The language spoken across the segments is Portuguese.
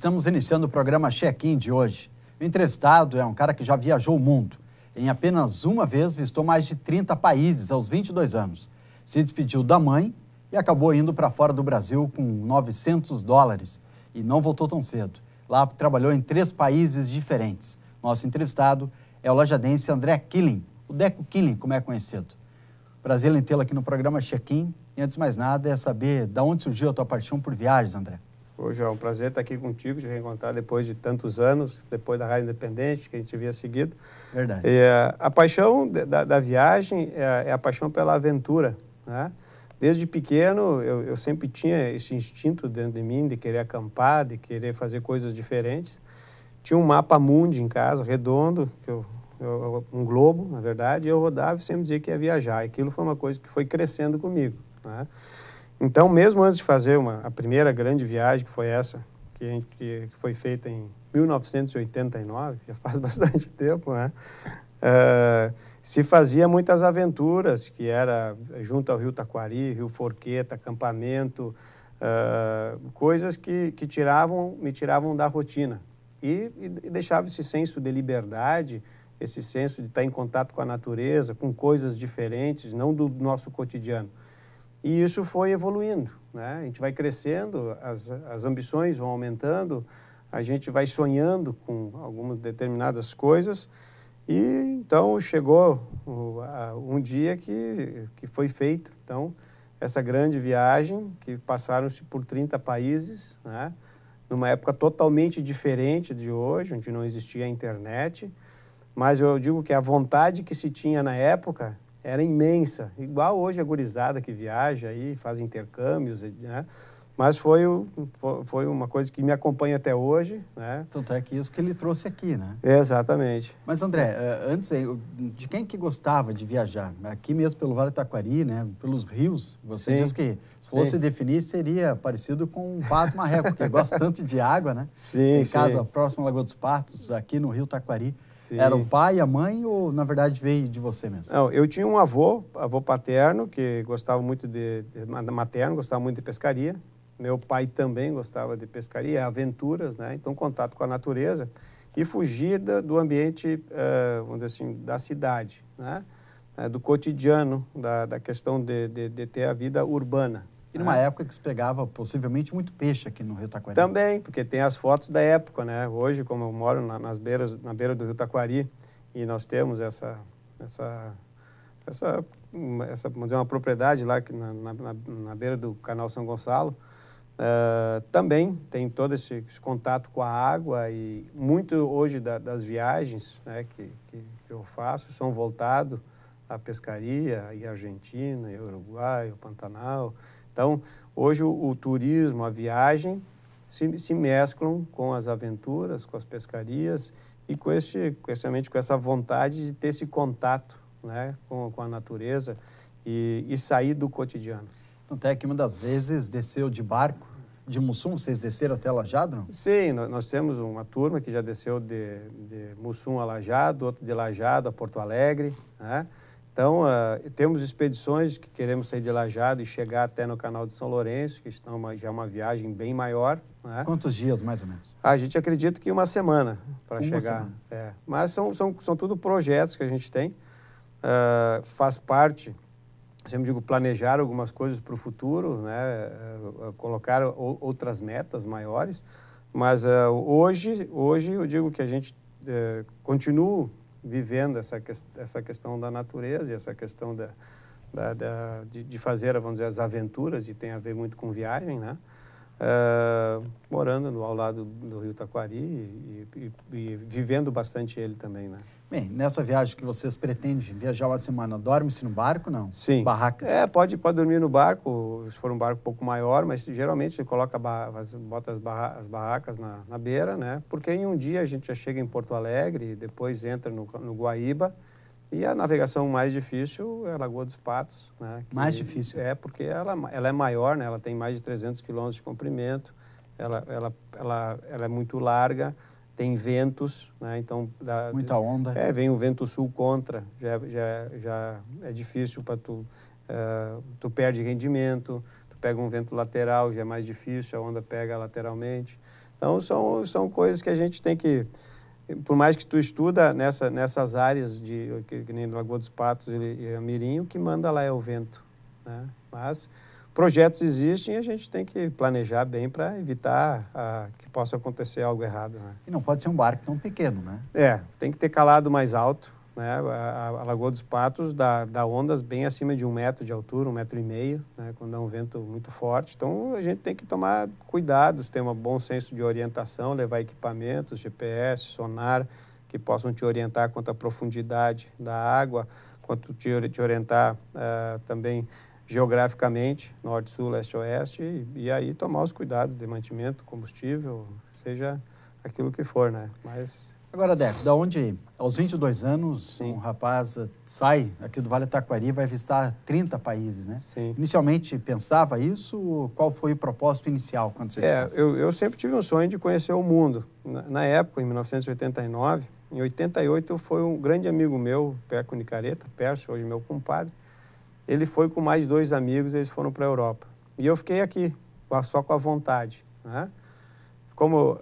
Estamos iniciando o programa Check-in de hoje. O entrevistado é um cara que já viajou o mundo. Em apenas uma vez, visitou mais de 30 países aos 22 anos. Se despediu da mãe e acabou indo para fora do Brasil com $900 e não voltou tão cedo. Lá trabalhou em 3 países diferentes. Nosso entrevistado é o lajadense André Killing, o Deco Killing, como é conhecido. Prazer em tê-lo aqui no programa Check-in. E antes de mais nada, é saber de onde surgiu a tua paixão por viagens, André. Hoje é um prazer estar aqui contigo, te reencontrar depois de tantos anos, depois da Rádio Independente, que a gente havia seguido. Verdade. A paixão da viagem é a paixão pela aventura, né? Desde pequeno, eu sempre tinha esse instinto dentro de mim de querer acampar, de querer fazer coisas diferentes. Tinha um mapa mundi em casa, redondo, um globo, na verdade, e eu rodava e sempre dizia que ia viajar. E aquilo foi uma coisa que foi crescendo comigo, né? Então, mesmo antes de fazer a primeira grande viagem, que foi essa, que foi feita em 1989, já faz bastante tempo, né? Se fazia muitas aventuras, que era junto ao Rio Taquari, Rio Forqueta, acampamento, coisas que me tiravam da rotina. E deixava esse senso de liberdade, esse senso de estar em contato com a natureza, com coisas diferentes, não do nosso cotidiano. E isso foi evoluindo, né? A gente vai crescendo, as ambições vão aumentando, a gente vai sonhando com algumas determinadas coisas. E então chegou um dia que foi feito, então, essa grande viagem, que passaram-se por 30 países, né? Numa época totalmente diferente de hoje, onde não existia a internet. Mas eu digo que a vontade que se tinha na época era imensa, igual hoje a gurizada que viaja aí, faz intercâmbios, né? Mas foi uma coisa que me acompanha até hoje, né? Tanto é que isso que ele trouxe aqui, né? Exatamente. Mas, André, antes, de quem que gostava de viajar? Aqui mesmo pelo Vale do Taquari, né? Pelos rios, você diz que, se fosse definir, seria parecido com um pato marreco, porque gosta tanto de água, né? Sim, em casa próxima à Lagoa dos Patos, aqui no Rio Taquari. Sim. Era o pai, a mãe, ou, na verdade, veio de você mesmo? Não, eu tinha um avô paterno, que gostava muito materno, gostava muito de pescaria. Meu pai também gostava de pescaria, aventuras, né? Então, contato com a natureza e fugir do ambiente, vamos dizer assim, da cidade, né? Do cotidiano, da questão de ter a vida urbana. E numa época que se pegava possivelmente muito peixe aqui no Rio Taquari. Também, porque tem as fotos da época, né? Hoje, como eu moro na beira do Rio Taquari, e nós temos essa vamos dizer, uma propriedade lá na beira do Canal São Gonçalo, também tem todo esse contato com a água, e muito hoje das viagens, né, que eu faço são voltados à pescaria, e Argentina, e Uruguai, o Pantanal. Então, hoje o turismo, a viagem, se mesclam com as aventuras, com as pescarias e com essa vontade de ter esse contato, né, com a natureza e sair do cotidiano. Tanto é que uma das vezes desceu de barco de Mussum, vocês desceram até Lajado, não? Sim, nós temos uma turma que já desceu de Mussum a Lajado, outra de Lajado a Porto Alegre, né? Então, temos expedições que queremos sair de Lajado e chegar até no Canal de São Lourenço, que já é uma viagem bem maior, né? Quantos dias, mais ou menos? A gente acredita que uma semana para chegar. Semana. Mas são tudo projetos que a gente tem. Faz parte, sempre digo, planejar algumas coisas para o futuro, né? Colocar outras metas maiores. Mas hoje eu digo que a gente continua vivendo essa questão da natureza e essa questão de fazer, vamos dizer, as aventuras, e tem a ver muito com viagem, né? Morando ao lado do Rio Taquari e vivendo bastante ele também, né? Bem, nessa viagem que vocês pretendem viajar uma semana, dorme-se no barco, não? Sim. Barracas? Pode dormir no barco, se for um barco um pouco maior, mas geralmente você bota as barracas na beira, né? Porque em um dia a gente já chega em Porto Alegre, depois entra no Guaíba, e a navegação mais difícil é a Lagoa dos Patos, né? Mais difícil? Porque ela é maior, né? Ela tem mais de 300 quilômetros de comprimento, ela é muito larga, tem ventos, né? Então muita onda. Vem o vento sul contra, já é difícil para tu perde rendimento, tu pega um vento lateral, já é mais difícil, a onda pega lateralmente. Então, são coisas que a gente tem que... Por mais que tu estuda nessas áreas, que nem Lagoa dos Patos e a Mirim, o que manda lá é o vento, né? Mas projetos existem e a gente tem que planejar bem para evitar que possa acontecer algo errado, né? E não pode ser um barco tão pequeno, né? Tem que ter calado mais alto, né? A Lagoa dos Patos dá ondas bem acima de 1 metro de altura, 1,5 metro, né? Quando dá um vento muito forte. Então, a gente tem que tomar cuidados, ter um bom senso de orientação, levar equipamentos, GPS, sonar, que possam te orientar quanto à profundidade da água, quanto te orientar também geograficamente, norte, sul, leste, oeste, e aí tomar os cuidados de mantimento, combustível, seja aquilo que for, né? Mas... Agora, Deco, da onde, aos 22 anos, Sim. um rapaz sai aqui do Vale do Taquari e vai visitar 30 países, né? Sim. Inicialmente pensava isso? Qual foi o propósito inicial quando você te casou? Eu sempre tive um sonho de conhecer o mundo. Na época, em 1989, em 88, foi um grande amigo meu, Peco Nicareta, Pércio, hoje meu compadre. Ele foi com mais 2 amigos, eles foram para a Europa. E eu fiquei aqui, só com a vontade, né? Como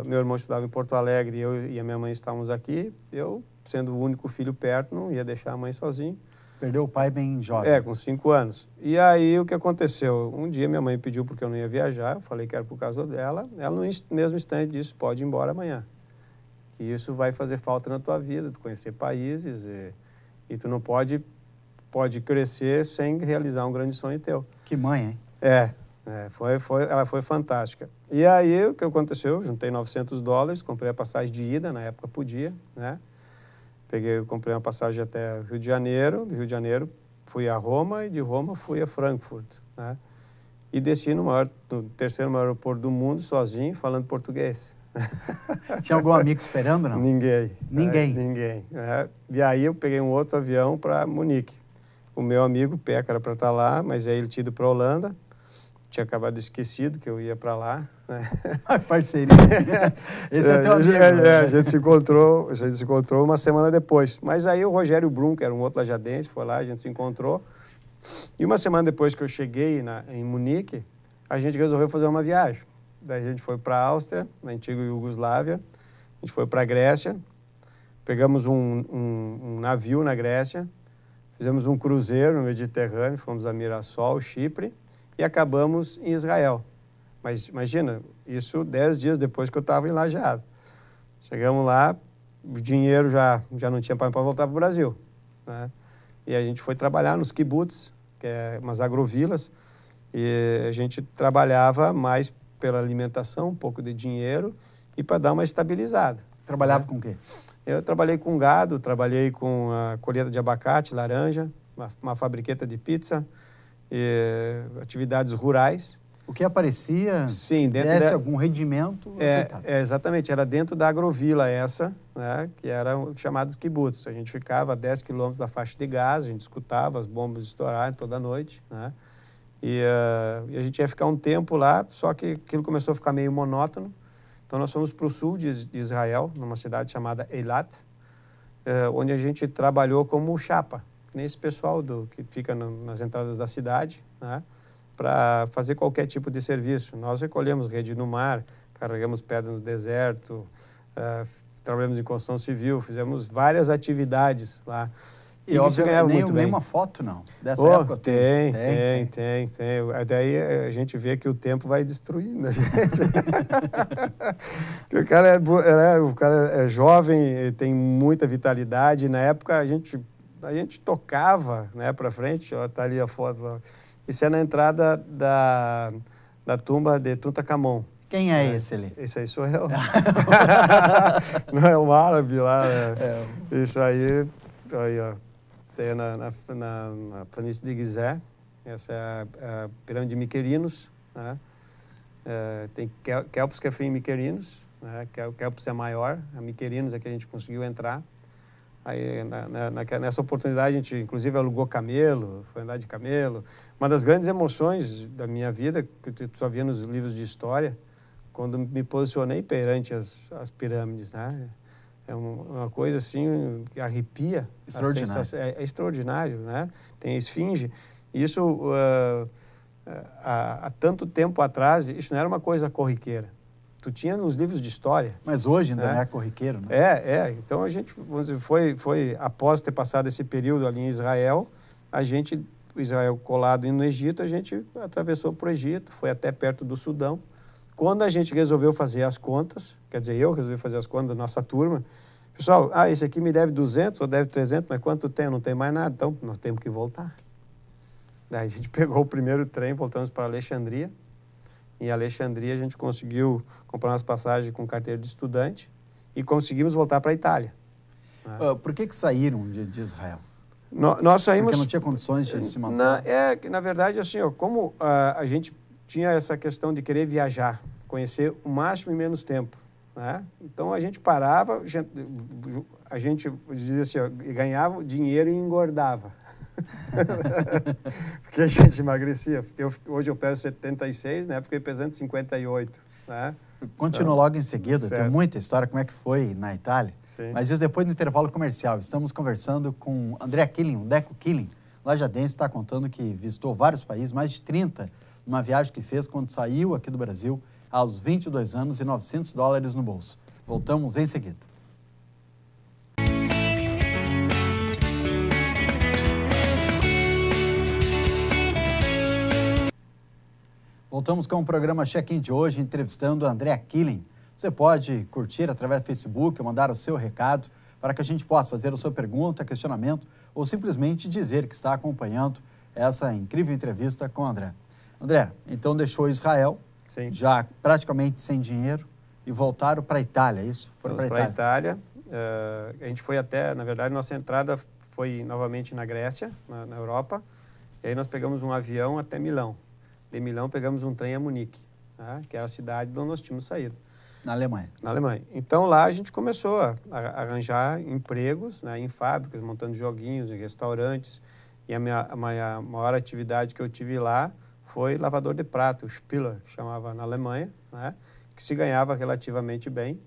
meu irmão estudava em Porto Alegre e eu e a minha mãe estávamos aqui, eu, sendo o único filho perto, não ia deixar a mãe sozinho. Perdeu o pai bem jovem. Com 5 anos. E aí, o que aconteceu? Um dia, minha mãe pediu porque eu não ia viajar, eu falei que era por causa dela. Ela, no mesmo instante, disse, pode ir embora amanhã. Que isso vai fazer falta na tua vida, tu conhecer países e tu não pode crescer sem realizar um grande sonho teu. Que mãe, hein? Ela foi fantástica. E aí, o que aconteceu? Eu juntei $900, comprei a passagem de ida, na época podia, né? Comprei uma passagem até Rio de Janeiro, do Rio de Janeiro fui a Roma e de Roma fui a Frankfurt, né? E desci no terceiro maior aeroporto do mundo, sozinho, falando português. Tinha algum amigo esperando, não? Ninguém. Ninguém? Ninguém. E aí eu peguei um outro avião para Munique. O meu amigo, Peca, era para estar lá, mas aí ele tinha ido para a Holanda. Tinha acabado esquecido que eu ia para lá, né? Parceria. Esse é teu amigo. A gente se encontrou uma semana depois. Mas aí o Rogério Brum, que era um outro lajadense, foi lá, a gente se encontrou. E uma semana depois que eu cheguei em Munique, a gente resolveu fazer uma viagem. Daí a gente foi para a Áustria, na antiga Iugoslávia. A gente foi para a Grécia. Pegamos um navio na Grécia. Fizemos um cruzeiro no Mediterrâneo. Fomos a Mirassol, Chipre. E acabamos em Israel. Mas imagina, isso 10 dias depois que eu estava em Lajeado. Chegamos lá, o dinheiro já não tinha para voltar para o Brasil, né? E a gente foi trabalhar nos kibbutz, que é umas agrovilas, e a gente trabalhava mais pela alimentação, um pouco de dinheiro, e para dar uma estabilizada. Trabalhava com o quê? Eu trabalhei com gado, trabalhei com a colheita de abacate, laranja, uma fabriqueta de pizza, atividades rurais. O que aparecia, sim, desse algum rendimento, exatamente, era dentro da agrovila essa, né, que eram chamados kibbutz. A gente ficava a 10 quilômetros da faixa de gás, a gente escutava as bombas estourarem toda noite, né, e a gente ia ficar um tempo lá, só que aquilo começou a ficar meio monótono. Então nós fomos para o sul de Israel, numa cidade chamada Eilat, onde a gente trabalhou como chapa, nesse pessoal que fica nas entradas da cidade, né, para fazer qualquer tipo de serviço. Nós recolhemos rede no mar, carregamos pedra no deserto, trabalhamos em construção civil, fizemos várias atividades lá. E óbvio, nenhuma foto, não, dessa época? Tem. Daí a gente vê que o tempo vai destruindo a gente. O cara é jovem, tem muita vitalidade. Na época a gente tocava, né, para frente, ó, tá ali a foto lá. Isso é na entrada da tumba de Tutankhamon. Quem é esse ali? Isso aí sou eu. Não é um árabe lá, né? Isso aí, ó. Isso aí é na planície de Gizé. Essa é a pirâmide de Miquerinos, né? Tem Kelpos, que é fim Miquerinos, né? Kelpos é maior, a Miquerinos é que a gente conseguiu entrar. Aí, nessa oportunidade, a gente, inclusive, alugou camelo, foi andar de camelo. Uma das grandes emoções da minha vida, que tu só via nos livros de história, quando me posicionei perante as pirâmides, né? É uma coisa, assim, que arrepia. Extraordinário. É extraordinário, né? Tem a esfinge. Isso, há tanto tempo atrás, isso não era uma coisa corriqueira. tu tinha nos livros de história. Mas hoje ainda não é corriqueiro, né? Então a gente, vamos dizer, foi após ter passado esse período ali em Israel, Israel colado no Egito, a gente atravessou para o Egito, foi até perto do Sudão. Quando a gente resolveu fazer as contas, quer dizer, eu resolvi fazer as contas da nossa turma, pessoal, esse aqui me deve 200 ou deve 300, mas quanto tem? Não tem mais nada, então nós temos que voltar. Daí a gente pegou o primeiro trem, voltamos para Alexandria. Em Alexandria a gente conseguiu comprar umas passagens com carteira de estudante e conseguimos voltar para a Itália. Por que saíram de Israel? Nós saímos... Porque não tinha condições de se manter? Na verdade, assim, como a gente tinha essa questão de querer viajar, conhecer o máximo em menos tempo, né? Então a gente parava, a gente dizia assim, ganhava dinheiro e engordava. Porque a gente emagrecia. Hoje eu peso 76, né? Fiquei pesando 58, né? Continua logo em seguida, certo. Tem muita história, como é que foi na Itália. Sim. Mas isso depois do intervalo comercial. Estamos conversando com André Killing, o Deco Killing, lajadense, está contando que visitou vários países, mais de 30, numa viagem que fez quando saiu aqui do Brasil, aos 22 anos e $900 no bolso. Voltamos em seguida. Voltamos com o programa Check-in de hoje, entrevistando André Killing. Você pode curtir através do Facebook, mandar o seu recado para que a gente possa fazer a sua pergunta, questionamento ou simplesmente dizer que está acompanhando essa incrível entrevista com o André. André, então deixou Israel, Sim. já praticamente sem dinheiro, e voltaram para a Itália, isso? Foram para a Itália. A gente foi até, na verdade, nossa entrada foi novamente na Grécia, na Europa, e aí nós pegamos um avião até Milão. De Milão pegamos um trem a Munique, né, que é a cidade de onde nós tínhamos saído. Na Alemanha. Na Alemanha. Então lá a gente começou a arranjar empregos, né, em fábricas, montando joguinhos, em restaurantes. E a maior atividade que eu tive lá foi lavador de prato, o Spiller, chamava na Alemanha, né, que se ganhava relativamente bem.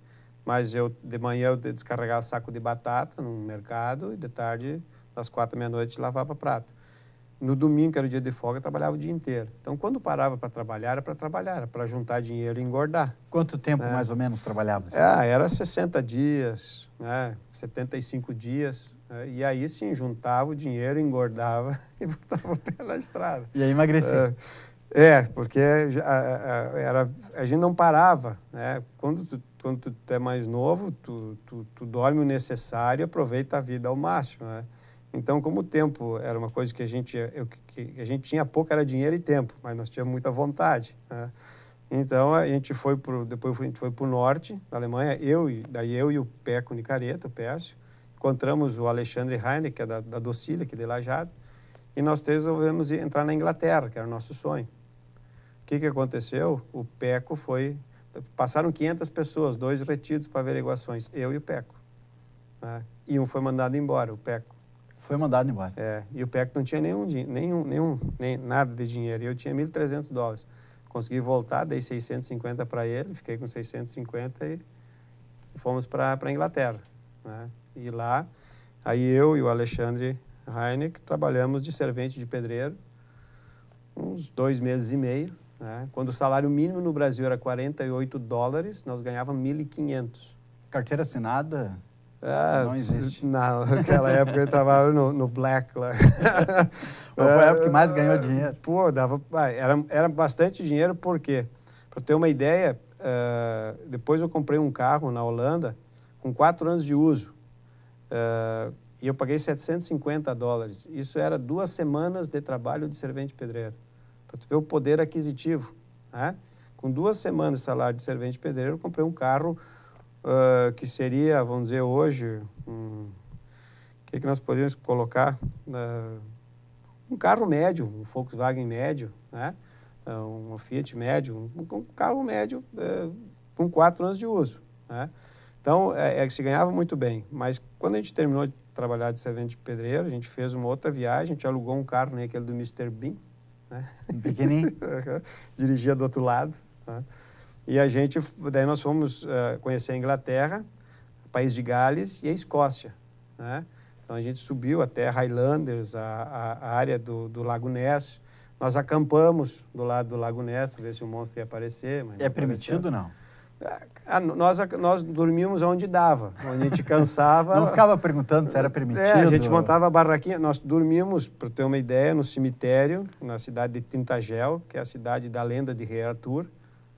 Mas de manhã eu descarregava saco de batata no mercado e de tarde, das 4 da meia-noite, lavava prato. No domingo, que era o dia de folga, eu trabalhava o dia inteiro. Então, quando parava para trabalhar, era para juntar dinheiro e engordar. Quanto tempo, mais ou menos, trabalhava? Era 60 dias, né? 75 dias. E aí, sim, juntava o dinheiro, engordava e botava o pé na estrada. E aí emagrecia? Porque a gente não parava, né? Quando tu é mais novo, tu dorme o necessário e aproveita a vida ao máximo, né? Então, como o tempo era uma coisa que a gente tinha pouco, era dinheiro e tempo, mas nós tínhamos muita vontade, né? Então, depois a gente foi para o norte da Alemanha, eu e o Peco Nicareta, o Pércio, encontramos o Alexandre Heine, que é da Docile, aqui de Lajado, e nós três resolvemos entrar na Inglaterra, que era o nosso sonho. O que aconteceu? O Peco passaram 500 pessoas, 2 retidos para averiguações, eu e o Peco, né? E um foi mandado embora, o Peco. Foi mandado embora. E o Peco não tinha nem nada de dinheiro. E eu tinha $1.300. Consegui voltar, dei 650 para ele, fiquei com 650 e fomos para a Inglaterra, né? E lá, aí eu e o Alexandre Heineck trabalhamos de servente de pedreiro uns 2 meses e meio, né? Quando o salário mínimo no Brasil era $48, nós ganhávamos 1.500. Carteira assinada... não existe. Não, naquela época eu trabalhava no Black lá. Foi a época que mais ganhou dinheiro. Era bastante dinheiro, porque, para ter uma ideia, depois eu comprei um carro na Holanda com 4 anos de uso. E eu paguei $750. Isso era 2 semanas de trabalho de servente pedreiro. Para tu ver o poder aquisitivo, né? Com 2 semanas de salário de servente pedreiro, eu comprei um carro que seria, vamos dizer, hoje, o que nós poderíamos colocar? Um carro médio, um Volkswagen médio, né? Um Fiat médio, um carro médio com 4 anos de uso, né? Então, que se ganhava muito bem. Mas quando a gente terminou de trabalhar de servente de pedreiro, a gente fez uma outra viagem, a gente alugou um carro, né, aquele do Mr. Bean, né? Pequenininho. Dirigia do outro lado, né? E daí nós fomos conhecer a Inglaterra, o país de Gales e a Escócia, né? Então a gente subiu até Highlanders, a área do Lago Ness. Nós acampamos do lado do Lago Ness, ver se o monstro ia aparecer. Mas é permitido, não? Nós dormíamos onde dava, onde a gente cansava. Não ficava perguntando se era permitido? A gente montava a barraquinha. Nós dormíamos, para ter uma ideia, no cemitério, na cidade de Tintagel, que é a cidade da lenda de Rei Arthur.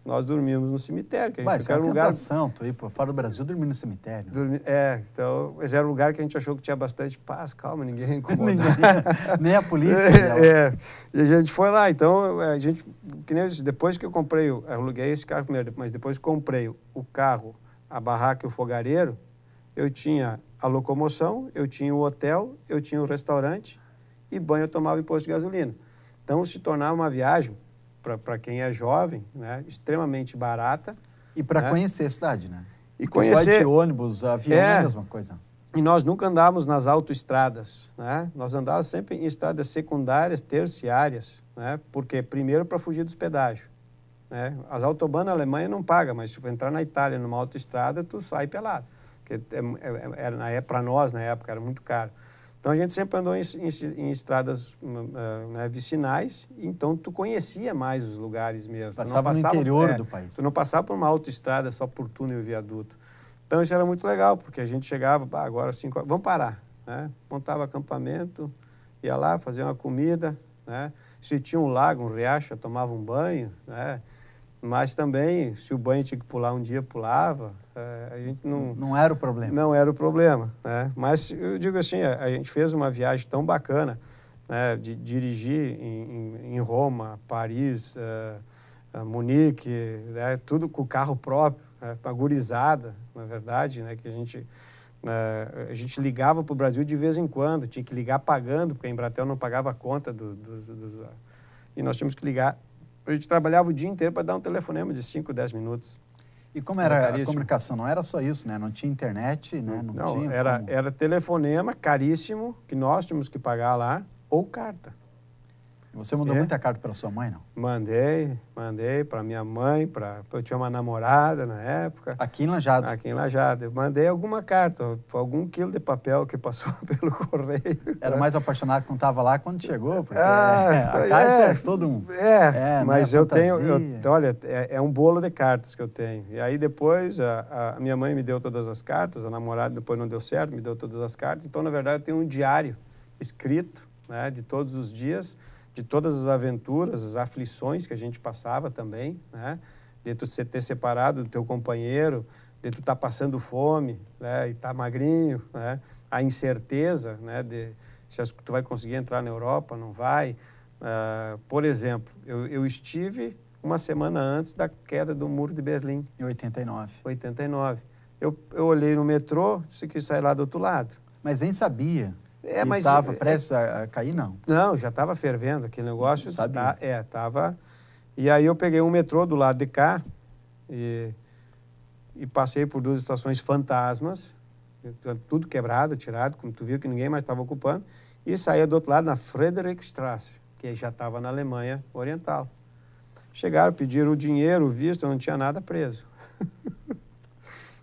Nós dormíamos no cemitério. Que a gente era um lugar... tu ir para fora do Brasil dormir no cemitério. Então, mas era um lugar que a gente achou que tinha bastante paz, calma, ninguém ia incomodar. Nem a polícia. E a gente foi lá. Então, a gente, que nem eu disse, depois que eu comprei, eu aluguei esse carro primeiro, mas depois que comprei o carro, a barraca e o fogareiro, eu tinha a locomoção, eu tinha o hotel, eu tinha o restaurante e banho eu tomava em posto de gasolina. Então, se tornava uma viagem, para quem é jovem, né, extremamente barata. E para conhecer a cidade, né? E conhecer... de ônibus, avião é a mesma coisa. E nós nunca andávamos nas autoestradas, né? Nós andávamos sempre em estradas secundárias, terciárias, né? Porque, primeiro, para fugir dos pedágios, né? As autobanas na Alemanha não pagam, mas se for entrar na Itália numa autoestrada, tu sai pelado. Porque para nós, na época, era muito caro. Então, a gente sempre andou em estradas vicinais, então tu conhecia mais os lugares mesmo. Passava no interior do país. Tu não passava por uma autoestrada só por túnel e viaduto. Então, isso era muito legal, porque a gente chegava, agora 5 horas, vamos parar, né? Montava acampamento, ia lá, fazia uma comida, né? Se tinha um lago, um riacho, tomava um banho, né? Mas também, se o banho tinha que pular um dia, pulava. A gente não era o problema. Não era o problema, né? Mas eu digo assim, a gente fez uma viagem tão bacana, né? De dirigir em Roma, Paris, Munique, né? Tudo com o carro próprio, né? Com a gurizada, na verdade, né? Que a gente ligava para o Brasil de vez em quando, tinha que ligar pagando, porque a Embratel não pagava a conta e nós tínhamos que ligar. A gente trabalhava o dia inteiro para dar um telefonema de 5, 10 minutos. E como era a comunicação? Não era só isso, né? Não tinha internet, né? Não, era telefonema caríssimo, que nós tínhamos que pagar lá, ou carta. Você mandou muita carta para sua mãe, não? Mandei para minha mãe, eu tinha uma namorada na época. Aqui em Lajeado? Aqui em Lajeado. Eu mandei alguma carta, algum quilo de papel que passou pelo correio. Era mais apaixonado quando estava lá quando chegou, porque a carta é todo um... Mas eu tenho... Olha, é um bolo de cartas que eu tenho. E aí depois a minha mãe me deu todas as cartas, a namorada depois não deu certo, me deu todas as cartas. Então, na verdade, eu tenho um diário escrito, né, de todos os dias, de todas as aventuras, as aflições que a gente passava também, né? De tu ter separado do teu companheiro, de tu estar passando fome, né? E estar magrinho, né? A incerteza, né? De se tu vai conseguir entrar na Europa, não vai. Por exemplo, eu estive uma semana antes da queda do Muro de Berlim. Em 89. 89. Eu olhei no metrô, disse que sair lá do outro lado. Mas nem sabia. Mas estava prestes a cair, não? Não, já estava fervendo aquele negócio. Sabia. Estava. E aí eu peguei um metrô do lado de cá e passei por 2 estações fantasmas, tudo quebrado, tirado, como tu viu que ninguém mais estava ocupando, e saía do outro lado na Friedrichstraße, que já estava na Alemanha Oriental. Chegaram, pediram o dinheiro, o visto, eu não tinha nada preso.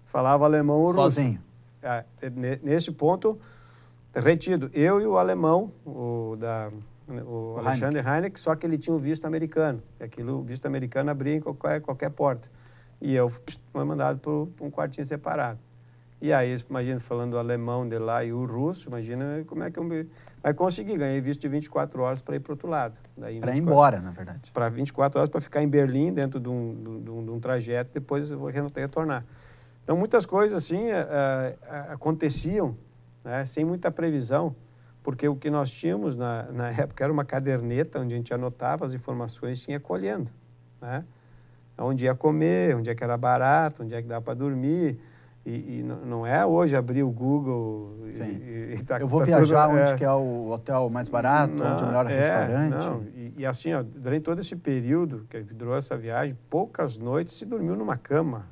Falava alemão ou russo. Sozinho? Nesse ponto... retido. Eu e o alemão, o Alexander Heineck, só que ele tinha um visto americano. O visto americano abria em qualquer porta. E eu fui mandado para um quartinho separado. E aí, imagina, falando o alemão de lá e o russo, imagina como é que eu vai conseguir. Ganhei visto de 24 horas para ir para o outro lado. Para ir embora, na verdade. Para 24 horas para ficar em Berlim, dentro de um trajeto, depois eu vou retornar. Então, muitas coisas assim aconteciam, né, sem muita previsão, porque o que nós tínhamos na época era uma caderneta onde a gente anotava as informações e ia colhendo, né? Onde ia comer, onde é que era barato, onde é que dá para dormir. E não é hoje abrir o Google eu vou viajar onde que é o hotel mais barato, onde é o melhor restaurante. Não. E assim, ó, durante todo esse período que durou essa viagem, poucas noites se dormiu numa cama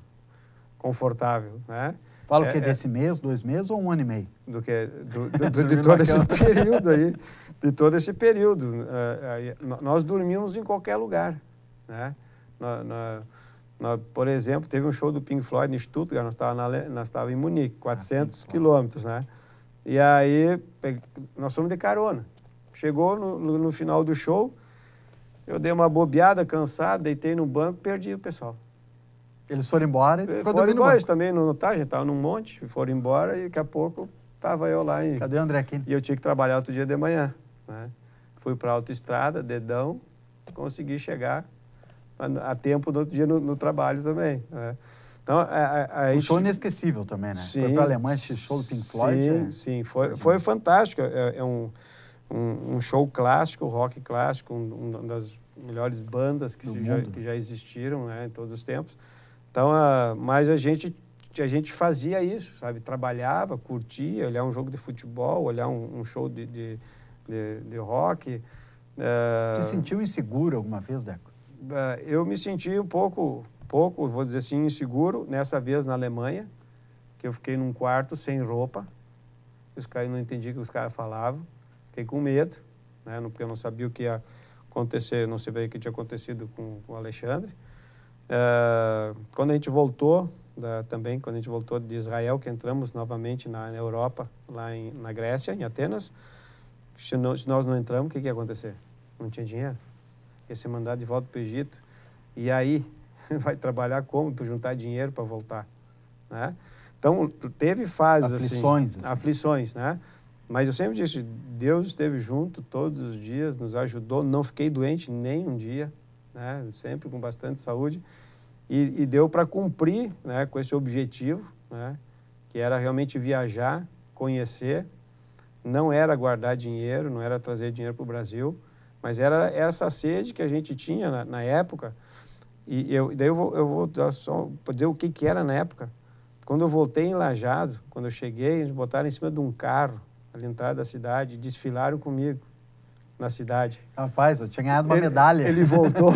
confortável, né? Fala o que, desse mês, 2 meses ou 1 ano e meio? De todo esse período aí. De todo esse período. Nós dormíamos em qualquer lugar, né? Por exemplo, teve um show do Pink Floyd em Stuttgart, nós estávamos em Munique, 400 quilômetros, né? E aí, nós fomos de carona. Chegou no final do show, eu dei uma bobeada, cansado, deitei no banco, perdi o pessoal. Eles foram embora e tu ficou Foram dormindo no embora, banco. eles também não notaram, a gente estava num monte, foram embora e daqui a pouco estava eu lá. Cadê o André aqui? E eu tinha que trabalhar outro dia de manhã, né? Fui para a autoestrada, dedão, consegui chegar a tempo do outro dia no trabalho também, né? Então, Um show inesquecível também, né? Sim, Foi para a Alemanha esse show do Pink Floyd. Sim, sim, foi fantástico. É um show clássico, rock clássico, uma das melhores bandas que já existiram, né, em todos os tempos. Então, mas a gente fazia isso, sabe? Trabalhava, curtia, olhar um jogo de futebol, olhar um show de rock. Te sentiu inseguro alguma vez, Deco? Eu me senti um pouco, vou dizer assim, inseguro, nessa vez na Alemanha, que eu fiquei num quarto sem roupa. Os caras não entendiam o que os caras falavam. Fiquei com medo, né? Porque eu não sabia o que ia acontecer, não sabia o que tinha acontecido com o Alexandre. Quando a gente voltou, também, quando a gente voltou de Israel, que entramos novamente na Europa, lá na Grécia, em Atenas, se nós não entramos, o que ia acontecer? Não tinha dinheiro. Ia ser mandado de volta para o Egito. E aí, vai trabalhar como? Para juntar dinheiro para voltar, né? Então, teve fases aflições, assim, aflições, né? Mas eu sempre disse, Deus esteve junto todos os dias, nos ajudou, não fiquei doente nem um dia, né? Sempre com bastante saúde. E deu para cumprir, né, com esse objetivo, né, que era realmente viajar, conhecer. Não era guardar dinheiro, não era trazer dinheiro para o Brasil, mas era essa sede que a gente tinha na época. E daí eu vou só dizer o que era na época. Quando eu voltei em Lajeado, quando eu cheguei, eles botaram em cima de um carro, ali na entrada da cidade, e desfilaram comigo na cidade. Rapaz, eu tinha ganhado uma medalha. Ele voltou,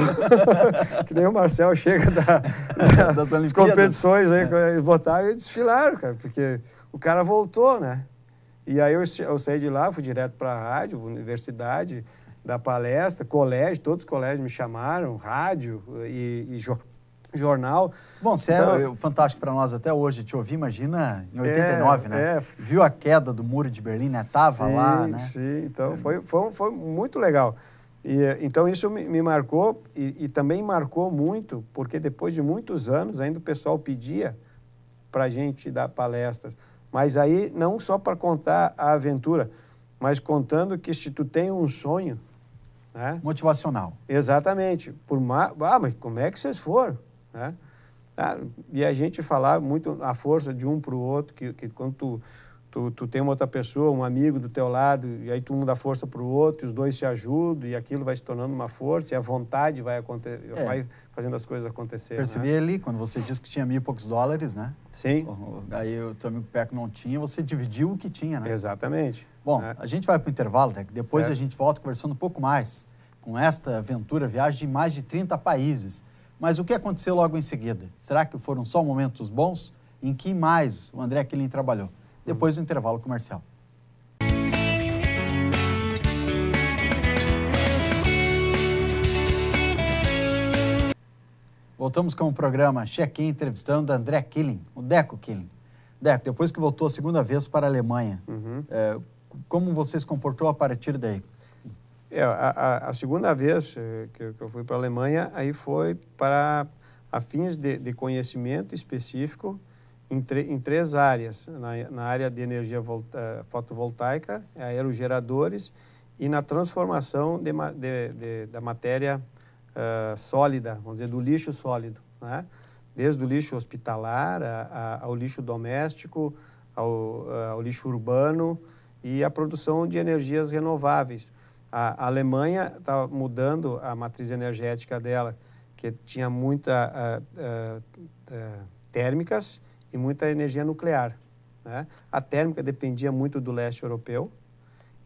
que nem o Marcel chega das competições, aí, eles botaram e desfilaram, cara, porque o cara voltou, né? E aí eu saí de lá, fui direto para a rádio, universidade, da palestra, colégio, todos os colégios me chamaram, rádio e jornal. Bom, você é fantástico para nós até hoje, te ouvi, imagina, em 89, né? Viu a queda do Muro de Berlim, né? Tava lá, né? Sim, então foi muito legal. Então isso me marcou e também marcou muito, porque depois de muitos anos ainda o pessoal pedia para a gente dar palestras. Mas aí não só para contar a aventura, mas contando que se tu tem um sonho, né? Motivacional. Exatamente. Mas como é que vocês foram? Né? E a gente falar muito a força de um para o outro, que quando tu tem uma outra pessoa, um amigo do teu lado, e aí tu um dá força para o outro, e os dois se ajudam, e aquilo vai se tornando uma força, e a vontade vai fazendo as coisas acontecer. Percebi, né? Ali, quando você disse que tinha $1.000 e poucos, né? Sim. Aí o teu amigo Peco não tinha, você dividiu o que tinha, né? Exatamente. Bom, a gente vai para o intervalo, né? Depois certo. A gente volta conversando um pouco mais com esta aventura, viagem de mais de 30 países. Mas o que aconteceu logo em seguida? Será que foram só momentos bons? Em que mais o André Killing trabalhou? Depois do intervalo comercial. Voltamos com o programa Check-in, entrevistando André Killing, o Deco Killing. Deco, depois que voltou a segunda vez para a Alemanha, como você se comportou a partir daí? A segunda vez que eu fui para a Alemanha, aí foi para fins de conhecimento específico em três áreas. Na área de energia fotovoltaica, aerogeradores e na transformação da matéria sólida, vamos dizer, do lixo sólido, né? Desde o lixo hospitalar ao lixo doméstico, ao lixo urbano e a produção de energias renováveis. A Alemanha estava mudando a matriz energética dela, que tinha muita térmicas e muita energia nuclear, né? A térmica dependia muito do leste europeu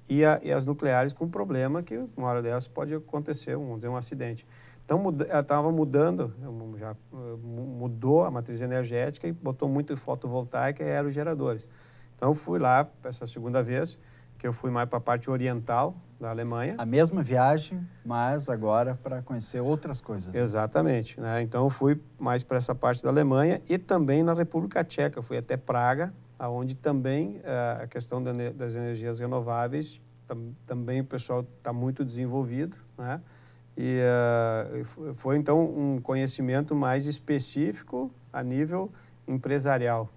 e as nucleares com problema que uma hora dessas pode acontecer, vamos dizer, um acidente. Então, ela estava mudando, já mudou a matriz energética e botou muito fotovoltaica e aerogeradores. Então, eu fui lá, essa segunda vez, que eu fui mais para a parte oriental da Alemanha. A mesma viagem, mas agora para conhecer outras coisas. Né? Exatamente, né? Então, eu fui mais para essa parte da Alemanha e também na República Tcheca. Fui até Praga, onde também a questão das energias renováveis, também o pessoal está muito desenvolvido, né? E foi, então, um conhecimento mais específico a nível empresarial,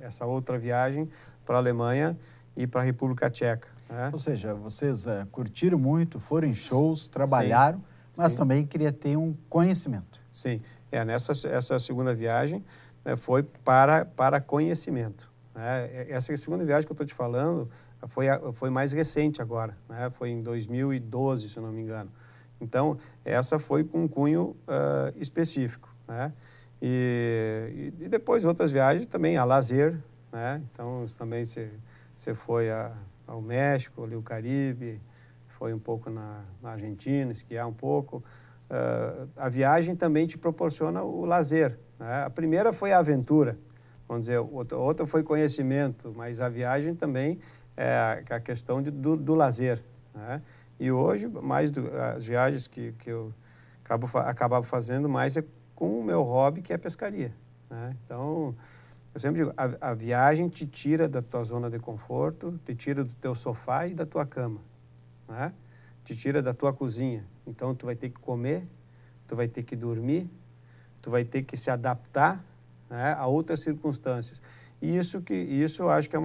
essa outra viagem para a Alemanha e para a República Tcheca. Né? Ou seja, vocês curtiram muito, foram em shows, trabalharam, sim, mas sim, também queria ter um conhecimento. Sim, essa segunda viagem, né, foi para conhecimento. Né? Essa segunda viagem que eu estou te falando foi mais recente agora, né? Foi em 2012, se eu não me engano. Então, essa foi com um cunho específico. Né? E depois outras viagens também a lazer. Né? Então, também você foi ao México, ali o Caribe, foi um pouco na Argentina, esquiar um pouco. A viagem também te proporciona o lazer. Né? A primeira foi a aventura, vamos dizer, outra foi conhecimento, mas a viagem também é a questão do lazer. Né? E hoje, as viagens que eu acabava fazendo mais é com o meu hobby, que é a pescaria. Né? Então, eu sempre digo, a viagem te tira da tua zona de conforto, te tira do teu sofá e da tua cama. Né? Te tira da tua cozinha. Então, tu vai ter que comer, tu vai ter que dormir, tu vai ter que se adaptar, né, a outras circunstâncias. E isso eu acho que é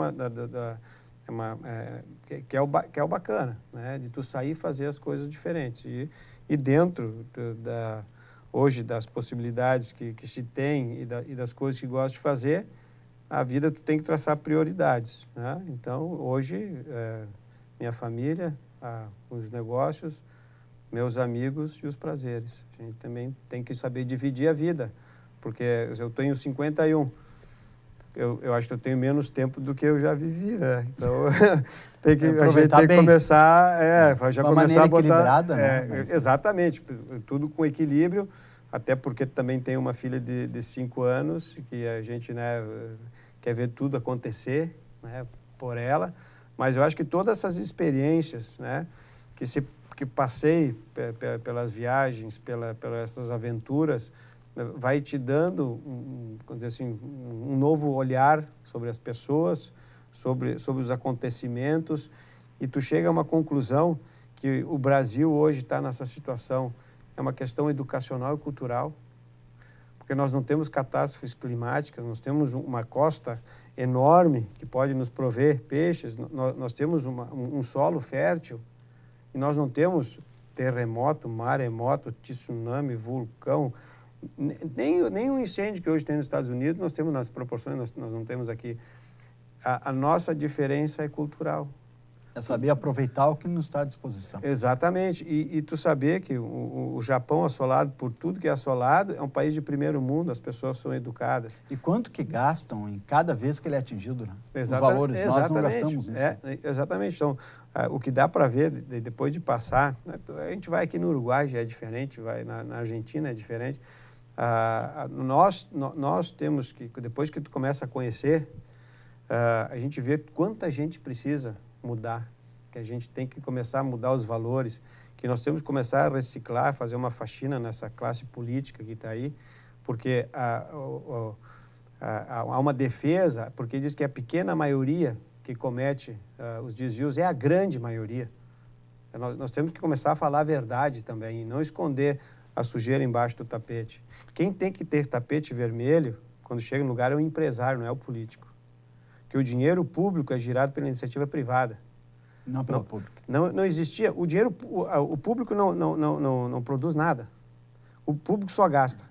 o bacana, né, de tu sair e fazer as coisas diferentes. E dentro hoje das possibilidades que se tem e das coisas que gosta de fazer, a vida tu tem que traçar prioridades. Né? Então, hoje, minha família, os negócios, meus amigos e os prazeres. A gente também tem que saber dividir a vida, porque eu tenho 51, eu acho que eu tenho menos tempo do que eu já vivi, né? Então, a gente tem que começar, começar a botar... né? Exatamente, tudo com equilíbrio, até porque também tenho uma filha de 5 anos, que a gente, né, quer ver tudo acontecer, né, por ela, mas eu acho que todas essas experiências, né, que passei pelas viagens, pelas essas aventuras, vai te dando, vamos dizer assim, um novo olhar sobre as pessoas, sobre os acontecimentos, e tu chega a uma conclusão que o Brasil hoje está nessa situação. É uma questão educacional e cultural, porque nós não temos catástrofes climáticas, nós temos uma costa enorme que pode nos prover peixes, nós temos um solo fértil, e nós não temos terremoto, maremoto, tsunami, vulcão, nem um incêndio que hoje tem nos Estados Unidos, nós temos nas proporções, nós não temos aqui. A nossa diferença é cultural. É saber aproveitar o que nos está à disposição. Exatamente. E tu saber que o Japão, assolado por tudo que é assolado, é um país de primeiro mundo, as pessoas são educadas. E quanto que gastam em cada vez que ele é atingido? Né? Os valores, nós não gastamos nisso. Exatamente. Então, o que dá para ver, depois de passar, né, a gente vai aqui no Uruguai, já é diferente, vai na Argentina é diferente. Nós temos que, depois que tu começa a conhecer, a gente vê quanta gente precisa mudar, que a gente tem que começar a mudar os valores, que nós temos que começar a reciclar, fazer uma faxina nessa classe política que está aí, porque há uma defesa, porque diz que a pequena maioria que comete os desvios é a grande maioria. Nós temos que começar a falar a verdade também, e não esconder a sujeira embaixo do tapete. Quem tem que ter tapete vermelho, quando chega no lugar, é o empresário, não é o político. Que o dinheiro público é girado pela iniciativa privada. Não pelo público. Não existia. O público não produz nada. O público só gasta.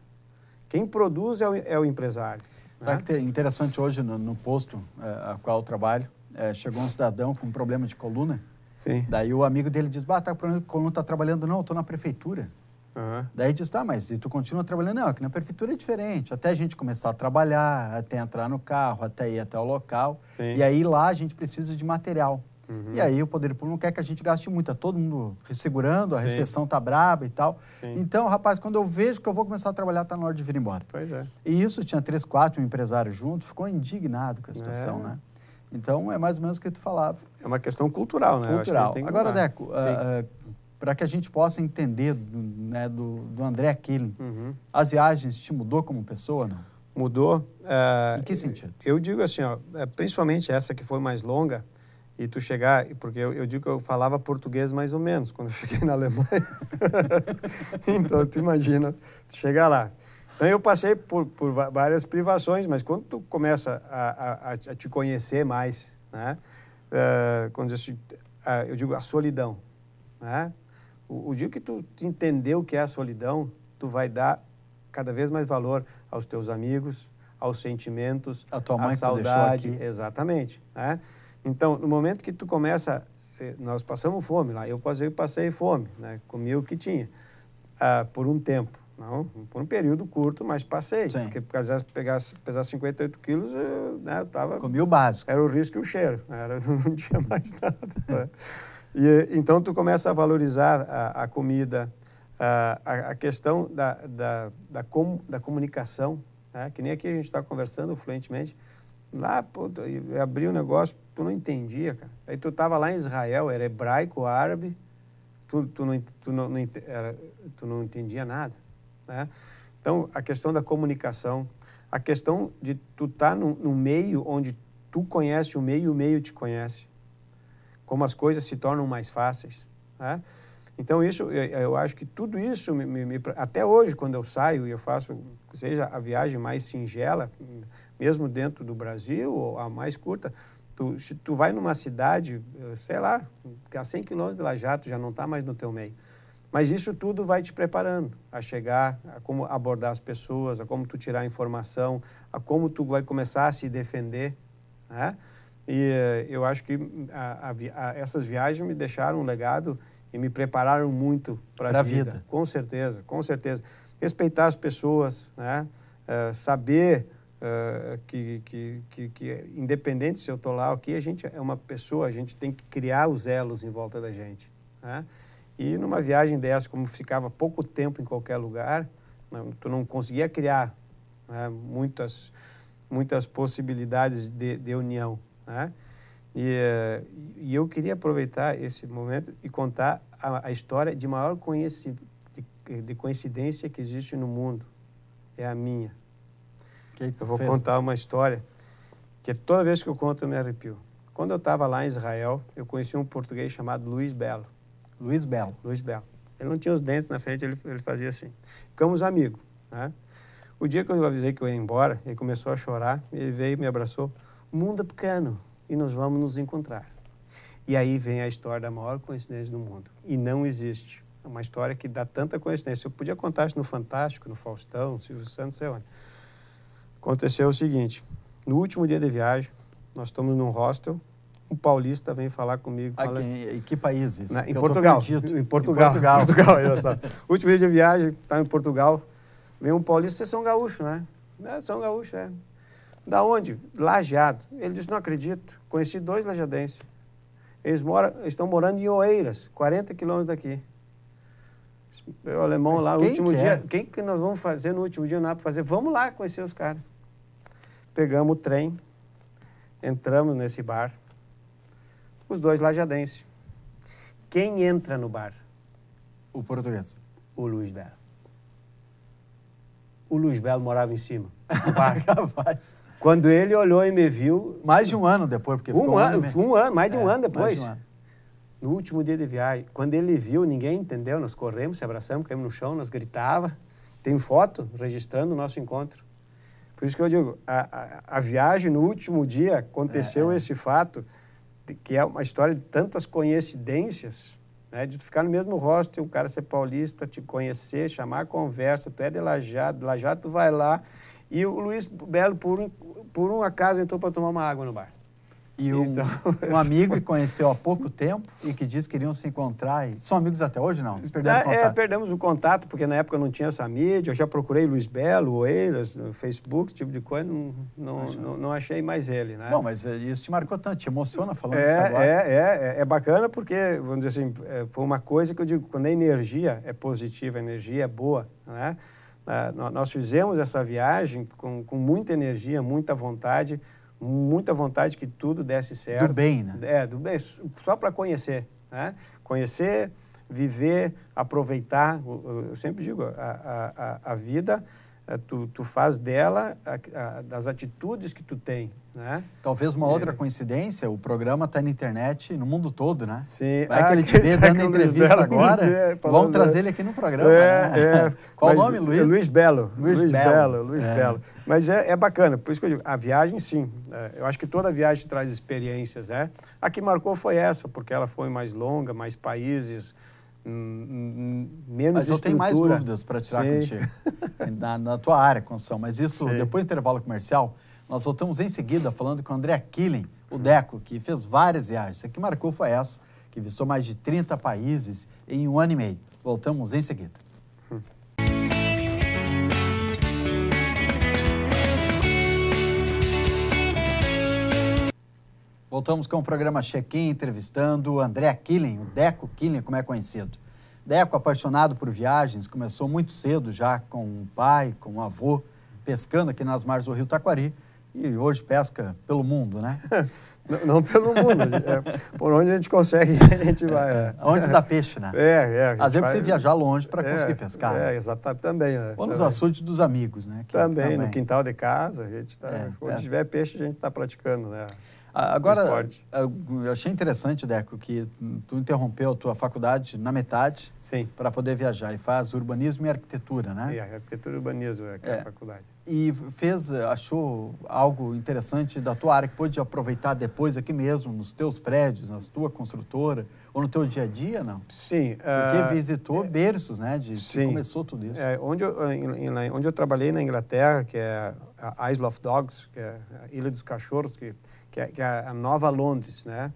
Quem produz é o empresário. Sabe que é interessante hoje no posto a qual eu trabalho, chegou um cidadão com um problema de coluna. Sim. Daí o amigo dele diz, tá com problema de coluna, tá trabalhando? Não, eu tô na prefeitura. Uhum. Daí diz, mas se tu continua trabalhando, não, aqui na prefeitura é diferente, até a gente começar a trabalhar, até entrar no carro, até ir até o local. Sim. E aí lá a gente precisa de material. Uhum. E aí o poder público não quer que a gente gaste muito, tá todo mundo segurando, a Sim. recessão tá braba e tal. Sim. Então, rapaz, quando eu vejo que eu vou começar a trabalhar, tá na hora de vir embora. Pois é. E isso, tinha 3, 4 empresários junto, ficou indignado com a situação, né? Então, é mais ou menos o que tu falava. É uma questão cultural, né? Cultural. Tem que Agora, mudar. Deco, para que a gente possa entender do André Killing, Uhum. as viagens te mudou como pessoa, não? Mudou. Em que sentido? Eu digo assim, principalmente essa que foi mais longa, e tu chegar, porque eu digo que eu falava português mais ou menos quando eu cheguei na Alemanha. Então, tu imagina, tu chegar lá. Então, eu passei por várias privações, mas quando tu começa a te conhecer mais, né? Quando eu digo a solidão, né? O dia que tu entender o que é a solidão, tu vai dar cada vez mais valor aos teus amigos, aos sentimentos, a tua mãe à que tu saudade. deixou aqui. Exatamente, né? Então, no momento que tu começa, nós passamos fome lá, eu passei fome, né? Comi o que tinha, por um tempo, não, por um período curto, mas passei. Sim. Porque pesar 58 quilos, né, eu tava... Comi o básico. Era o risco e o cheiro, não tinha mais nada, né? E então tu começa a valorizar a comida, a questão da comunicação, né? Que nem aqui a gente está conversando fluentemente. Lá, pô, eu abri um negócio, tu não entendia, cara. Aí tu estava lá em Israel, era hebraico, árabe, tu não entendia nada, né? Então, a questão da comunicação, a questão de tu estar num meio onde tu conhece o meio e o meio te conhece, como as coisas se tornam mais fáceis, né? Então, eu acho que tudo isso, até hoje, quando eu saio e eu faço, seja a viagem mais singela, mesmo dentro do Brasil, ou a mais curta, se tu vai numa cidade, sei lá, a 100 quilômetros de La Jato, já não está mais no teu meio. Mas isso tudo vai te preparando a chegar, a como abordar as pessoas, a como tu tirar informação, a como tu vai começar a se defender, né? E eu acho que essas viagens me deixaram um legado e me prepararam muito para a vida. Com certeza, com certeza. Respeitar as pessoas, né? Saber que independente se eu estou lá ou aqui, a gente é uma pessoa, a gente tem que criar os elos em volta da gente, né? E numa viagem dessa, como ficava pouco tempo em qualquer lugar, tu não conseguia criar, né, muitas possibilidades de união, né? E eu queria aproveitar esse momento e contar a história de maior coincidência que existe no mundo. É a minha. Eu vou contar uma história que toda vez que eu conto eu me arrepio. Quando eu estava lá em Israel, eu conheci um português chamado Luiz Belo. Luiz Belo. Luiz Belo. Ele não tinha os dentes na frente, ele fazia assim. Ficamos amigos, né? O dia que eu avisei que eu ia embora, ele começou a chorar, ele veio e me abraçou. O mundo é pequeno e nós vamos nos encontrar. E aí vem a história da maior coincidência do mundo. E não existe. É uma história que dá tanta coincidência. Eu podia contar isso no Fantástico, no Faustão, no Silvio Santos, sei onde. Aconteceu o seguinte, no último dia de viagem, nós estamos num hostel, um paulista vem falar comigo. Em que país isso? Em Portugal. Em Portugal. Último dia de viagem, estava em Portugal. Vem um paulista, vocês são gaúchos, né? São gaúchos, é. Da onde? Lajeado. Ele disse, não acredito. Conheci 2 lajadenses. Eles estão morando em Oeiras, 40 quilômetros daqui. O alemão mas lá, no último dia. Quem que nós vamos fazer no último dia? Não dá para fazer. Vamos lá conhecer os caras. Pegamos o trem, entramos nesse bar. Os 2 lajadenses. Quem entra no bar? O português. O Luiz Belo. O Luiz Belo morava em cima, no bar. Quando ele olhou e me viu... Mais de um ano depois, porque ficou mais de um ano depois. No último dia de viagem, quando ele viu, ninguém entendeu, nós corremos, se abraçamos, caímos no chão, nós gritava. Tem foto registrando o nosso encontro. Por isso que eu digo, a viagem no último dia aconteceu esse fato, que é uma história de tantas coincidências, né? De ficar no mesmo hostel, o cara ser paulista, te conhecer, chamar a conversa, tu é de Lajeado, tu vai lá, e o Luiz Belo, por um acaso, entrou para tomar uma água no bar. E um amigo que conheceu há pouco tempo e que disse que iriam se encontrar. E são amigos até hoje, não? Perderam o contato. Perdemos o contato, porque na época não tinha essa mídia. Eu já procurei Luiz Belo, Oeiras, no Facebook, esse tipo de coisa, não achei mais ele, né? Bom, mas isso te marcou tanto, te emociona falando isso agora. É bacana porque, vamos dizer assim, foi uma coisa que eu digo, quando a energia é positiva, a energia é boa, né? Nós fizemos essa viagem com muita energia, muita vontade que tudo desse certo. Do bem, né? Do bem, só para conhecer, né? Conhecer, viver, aproveitar. Eu sempre digo, a vida tu faz dela das atitudes que tu tem, né? Talvez uma outra coincidência, o programa está na internet no mundo todo, né? Sim. Vai que ele te vê dando entrevista agora, vamos trazer ele aqui no programa, né? Qual o nome, Luiz? Luiz Belo. Luiz Belo. Belo. Mas é bacana, por isso que eu digo, a viagem, sim. Eu acho que toda viagem traz experiências, né? A que marcou foi essa, porque ela foi mais longa, mais países, menos mas eu tenho mais dúvidas para tirar sim. contigo, na tua área, construção. Mas isso, sim. depois do intervalo comercial, nós voltamos em seguida falando com o André Killen, o Deco, que fez várias viagens. A que marcou foi essa, que visitou mais de 30 países em 1 ano e meio. Voltamos em seguida. Voltamos com o programa Check-in, entrevistando o André Killen, o Deco Killen, como é conhecido. Deco, apaixonado por viagens, começou muito cedo já com o pai, com o avô, pescando aqui nas margens do Rio Taquari, e hoje pesca pelo mundo, né? Não pelo mundo, por onde a gente consegue, a gente vai. Onde dá peixe, né? Às vezes você viajar longe para conseguir pescar. Exatamente, também. Ou nos açudes dos amigos, né? Também, no quintal de casa, a gente tá, onde tiver peixe, a gente está praticando, né? Agora, eu achei interessante, Deco, que tu interrompeu a tua faculdade na metade para poder viajar e faz urbanismo e arquitetura, né? Arquitetura e urbanismo é a faculdade. E achou algo interessante da tua área que pôde aproveitar depois aqui mesmo, nos teus prédios, na tua construtora, ou no teu dia a dia, não? Sim. Porque visitou berços, né, que começou tudo isso. Onde eu trabalhei na Inglaterra, que é a Isle of Dogs, que é a Ilha dos Cachorros, que é a Nova Londres, né?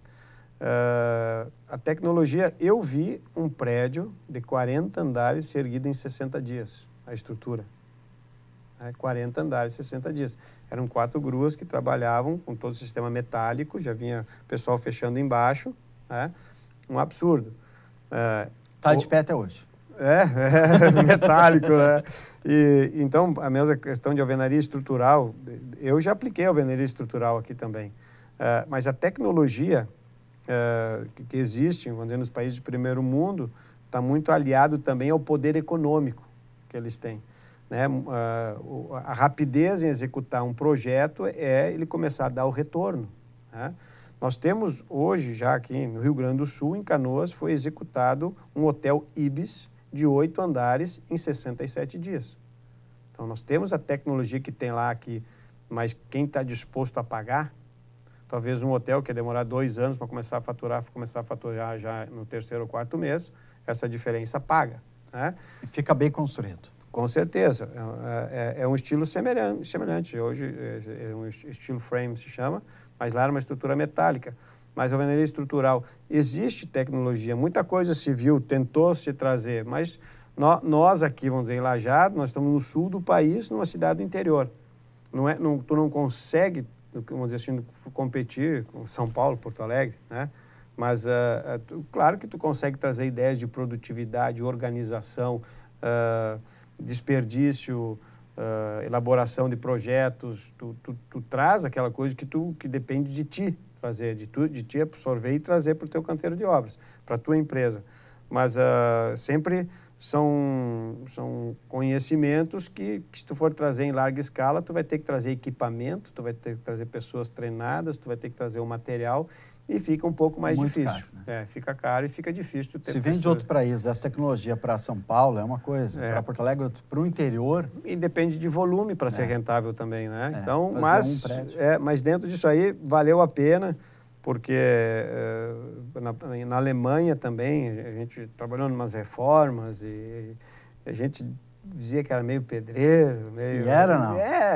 A tecnologia, eu vi um prédio de 40 andares ser erguido em 60 dias, a estrutura. 40 andares, 60 dias. Eram 4 gruas que trabalhavam com todo o sistema metálico, já vinha pessoal fechando embaixo, né? Um absurdo. Está de pé até hoje. Metálico, né? Então, a mesma questão de alvenaria estrutural, eu já apliquei alvenaria estrutural aqui também. Mas a tecnologia que existe, vamos dizer, nos países de primeiro mundo, está muito aliado também ao poder econômico que eles têm. Né? A rapidez em executar um projeto é ele começar a dar o retorno. Né? Nós temos hoje, já aqui no Rio Grande do Sul, em Canoas, foi executado um hotel Ibis de 8 andares em 67 dias. Então, nós temos a tecnologia que tem lá aqui, mas quem está disposto a pagar, talvez um hotel que ia demorar 2 anos para começar a faturar já no 3º ou 4º mês, essa diferença paga. Né? Fica bem construído. Com certeza. É um estilo semelhante. Hoje é um estilo frame, se chama, mas lá era uma estrutura metálica. Mas a alvenaria estrutural, existe tecnologia, muita coisa civil tentou se trazer, mas nós aqui, vamos dizer, em Lajeado, nós estamos no sul do país, numa cidade do interior. Tu não consegue, vamos dizer assim, competir com São Paulo, Porto Alegre, né? Mas, claro que tu consegue trazer ideias de produtividade, organização, desperdício, elaboração de projetos, tu traz aquela coisa que depende de ti trazer, de ti absorver e trazer para o teu canteiro de obras, para a tua empresa. Mas sempre são conhecimentos que se tu for trazer em larga escala, tu vai ter que trazer equipamento, tu vai ter que trazer pessoas treinadas, tu vai ter que trazer o material e fica um pouco mais difícil. Caro, né? Fica caro e fica difícil. Se vem de outro país, essa tecnologia para São Paulo é uma coisa, para Porto Alegre, para o interior... E depende de volume para ser rentável também, né? Então, mas dentro disso aí, valeu a pena, porque na Alemanha também, a gente trabalhou em umas reformas e a gente dizia que era meio pedreiro, meio... E era, não? Ia.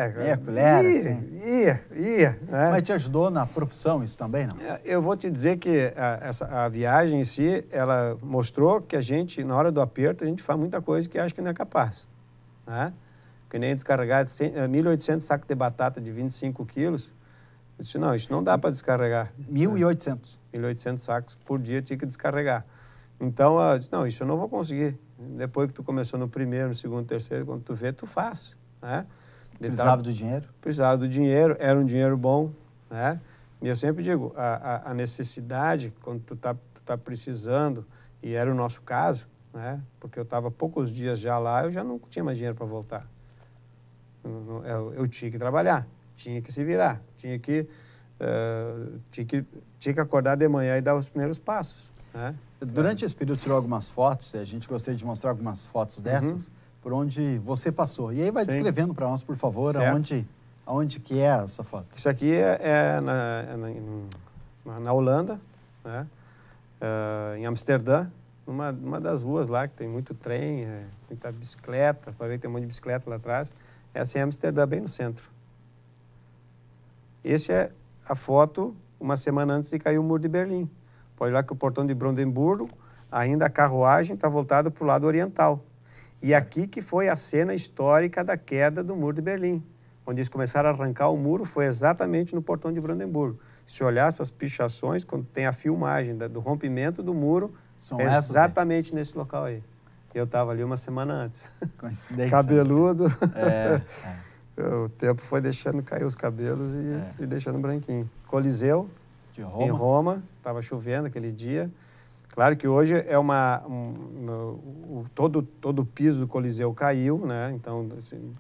Né? Mas te ajudou na profissão isso também, não? Eu vou te dizer que a viagem em si, ela mostrou que a gente, na hora do aperto, a gente faz muita coisa que acha que não é capaz. Né? Que nem descarregar 1.800 sacos de batata de 25 quilos. Eu disse, não, isso não dá para descarregar. 1.800? 1.800 sacos por dia tinha que descarregar. Então, eu disse, não, isso eu não vou conseguir. Depois que tu começou no primeiro, no segundo, terceiro, quando tu vê, tu faz. Né? Precisava do dinheiro? Precisava do dinheiro, era um dinheiro bom. Né? E eu sempre digo, a necessidade, quando tu tá precisando, e era o nosso caso, né? Porque eu estava poucos dias já lá, eu já não tinha mais dinheiro para voltar. Eu tinha que trabalhar, tinha que se virar, tinha que acordar de manhã e dar os primeiros passos, né? Durante esse período tirou algumas fotos, a gente gostaria de mostrar algumas fotos dessas, por onde você passou. E aí vai descrevendo para nós, por favor, aonde que é essa foto. Isso aqui é na Holanda, né? Em Amsterdã, numa das ruas lá, que tem muito trem, muita bicicleta, para ver que tem um monte de bicicleta lá atrás. Essa é Amsterdã, bem no centro. Essa é a foto uma semana antes de cair o Muro de Berlim. Pode olhar que o portão de Brandemburgo, ainda a carruagem está voltada para o lado oriental. Certo. E aqui que foi a cena histórica da queda do Muro de Berlim. Onde eles começaram a arrancar o muro foi exatamente no portão de Brandemburgo. Se olhar essas pichações, quando tem a filmagem do rompimento do muro, são exatamente nesse local aí. Eu estava ali uma semana antes. Coincidência. Cabeludo. O tempo foi deixando cair os cabelos e deixando branquinho. Coliseu, de Roma. Em Roma, estava chovendo aquele dia. Claro que hoje é todo o piso do Coliseu caiu, né? Então, assim,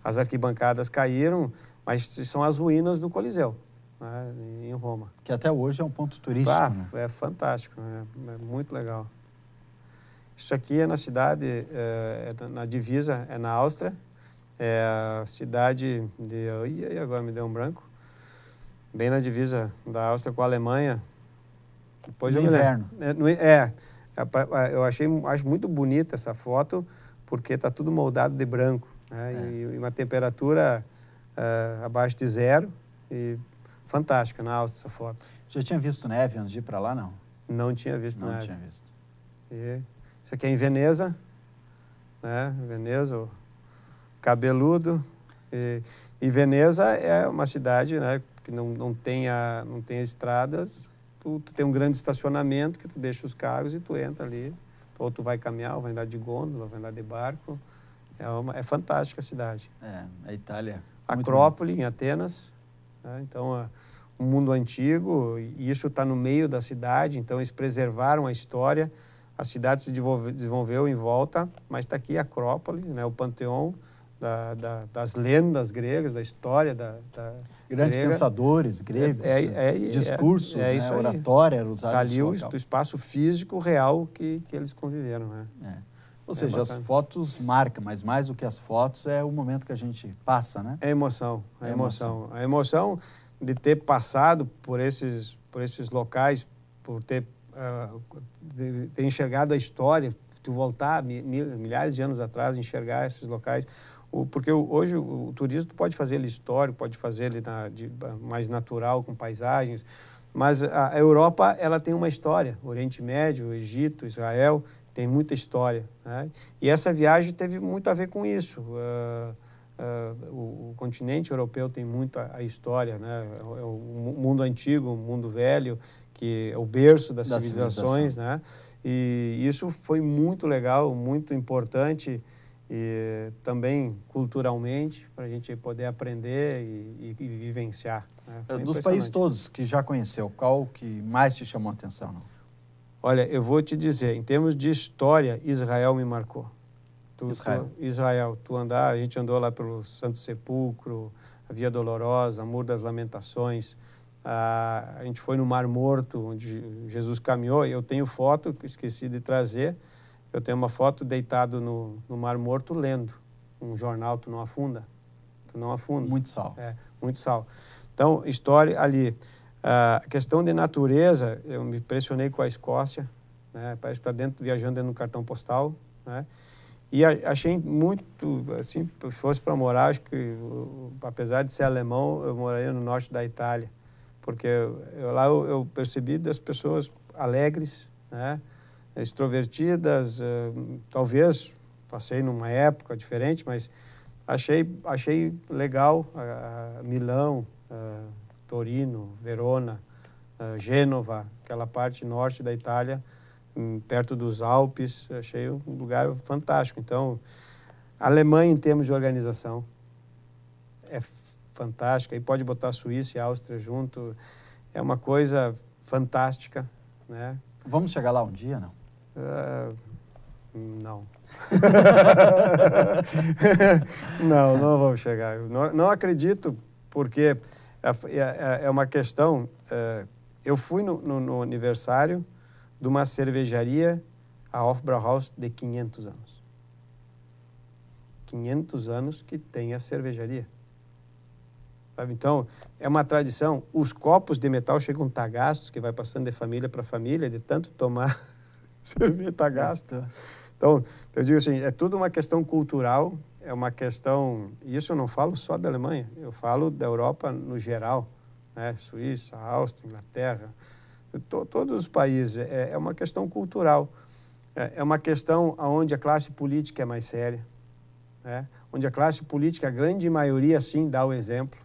as arquibancadas caíram, mas são as ruínas do Coliseu, né? Em Roma. Que até hoje é um ponto turístico, né? É fantástico, né? É muito legal. Isso aqui é na cidade, na divisa, é na Áustria. É a cidade de... Ih, agora me deu um branco. Bem na divisa da Áustria com a Alemanha. Depois no inverno. Eu acho muito bonita essa foto, porque está tudo moldado de branco, né? E uma temperatura abaixo de zero. E fantástica na Áustria essa foto. Já tinha visto neve antes de ir para lá, não? Não tinha visto neve. Não tinha visto. Isso aqui é em Veneza, né? Veneza, cabeludo. E Veneza é uma cidade, né, que não tem estradas. Tu tem um grande estacionamento que tu deixa os carros e tu entra ali. Ou tu vai caminhar, ou vai andar de gôndola, vai andar de barco. É fantástica a cidade. A Itália. Acrópole, em Atenas. Né? Então, um mundo antigo, e isso está no meio da cidade, então eles preservaram a história. A cidade se desenvolveu em volta, mas está aqui a Acrópole, né, o panteão das lendas gregas, da história grandes grega. Pensadores gregos, discursos, né, oratória era usado nesse local. Do espaço físico real que eles conviveram. Né? Ou seja, bacana. As fotos marcam, mas mais do que as fotos é o momento que a gente passa, né? É a emoção. A emoção de ter passado por esses locais, por ter enxergado a história, tu voltar milhares de anos atrás, enxergar esses locais. Porque hoje o turismo pode fazer ele histórico, pode fazer ele mais natural, com paisagens, mas a Europa ela tem uma história. O Oriente Médio, o Egito, Israel, tem muita história. Né? E essa viagem teve muito a ver com isso. O continente europeu tem muito a história, né? O mundo antigo, o mundo velho, que é o berço das civilizações, né? E isso foi muito legal, muito importante, e também culturalmente, para a gente poder aprender e vivenciar. Né? Dos países todos que já conheceu, qual que mais te chamou a atenção? Não? Olha, eu vou te dizer, em termos de história, Israel me marcou. Israel. A gente andou lá pelo Santo Sepulcro, a Via Dolorosa, Muro das Lamentações. A gente foi no Mar Morto, onde Jesus caminhou. Eu tenho foto, esqueci de trazer. Eu tenho uma foto deitado no Mar Morto lendo um jornal. Tu não afunda. Muito sal. Muito sal. Então, história ali. A questão de natureza, eu me impressionei com a Escócia, né? Parece que está viajando dentro do cartão postal, né? E achei muito, assim, se fosse para morar, acho que, apesar de ser alemão, eu moraria no norte da Itália, porque lá eu percebi das pessoas alegres, né? Extrovertidas, talvez passei numa época diferente, mas achei legal Milão, Torino, Verona, Gênova, aquela parte norte da Itália, perto dos Alpes. Achei um lugar fantástico. Então, a Alemanha, em termos de organização, é fantástica. E pode botar a Suíça e a Áustria junto. É uma coisa fantástica, né? Vamos chegar lá um dia, não? Não. não vamos chegar. Não acredito, porque é uma questão... eu fui no aniversário de uma cervejaria, a Hofbrauhaus, de 500 anos. 500 anos que tem a cervejaria. Sabe? Então, é uma tradição. Os copos de metal chegam a estar gastos, que vai passando de família para família, de tanto tomar cerveja está gasto. Então, eu digo assim, é tudo uma questão cultural, é uma questão... Isso eu não falo só da Alemanha, eu falo da Europa no geral, né? Suíça, Áustria, Inglaterra, todos os países. É uma questão cultural. É uma questão onde a classe política é mais séria, né? Onde a classe política, a grande maioria, sim, dá o exemplo,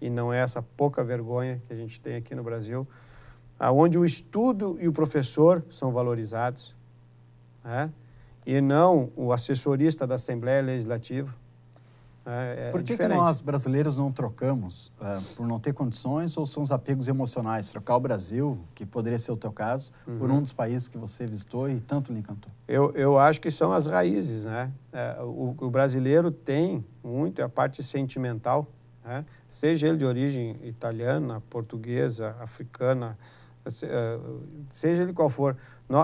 e não é essa pouca vergonha que a gente tem aqui no Brasil, onde o estudo e o professor são valorizados, né? E não o assessorista da Assembleia Legislativa. Por que nós, brasileiros, não trocamos? Por não ter condições ou são os apegos emocionais? Trocar o Brasil, que poderia ser o teu caso, por um dos países que você visitou e tanto lhe encantou? Eu acho que são as raízes, né? O brasileiro tem muito a parte sentimental, né? Seja ele de origem italiana, portuguesa, africana, seja ele qual for,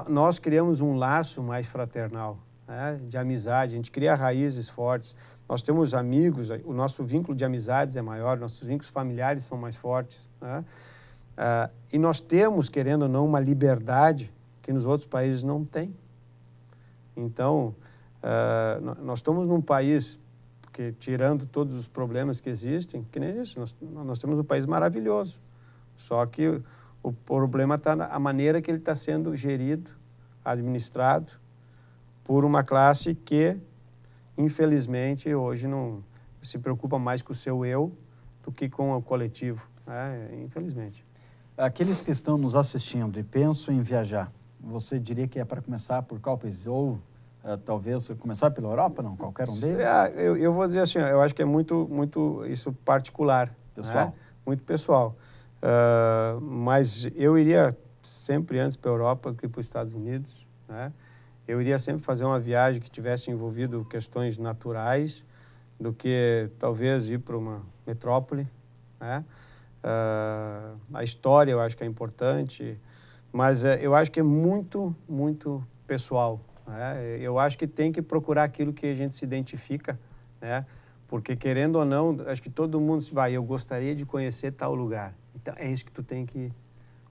nós criamos um laço mais fraternal, né, de amizade, a gente cria raízes fortes, nós temos amigos, o nosso vínculo de amizades é maior, nossos vínculos familiares são mais fortes, né? E nós temos, querendo ou não, uma liberdade que nos outros países não tem. Então, nós estamos num país que, tirando todos os problemas que existem, que nem isso, nós temos um país maravilhoso, só que o problema está na maneira que ele está sendo gerido, administrado, por uma classe que, infelizmente, hoje não se preocupa mais com o seu eu do que com o coletivo, né? Infelizmente. Aqueles que estão nos assistindo e pensam em viajar, você diria que é para começar por qual país? Ou talvez começar pela Europa, não? Qualquer um deles? Eu vou dizer assim, eu acho que é muito isso particular. Pessoal. Né? Muito pessoal. Mas eu iria sempre antes para a Europa que para os Estados Unidos, né? Eu iria sempre fazer uma viagem que tivesse envolvido questões naturais do que talvez ir para uma metrópole, né? A história eu acho que é importante, mas eu acho que é muito pessoal, né? Eu acho que tem que procurar aquilo que a gente se identifica, né? Porque, querendo ou não, acho que todo mundo se vai, eu gostaria de conhecer tal lugar. Então, é isso que tu tem que ir,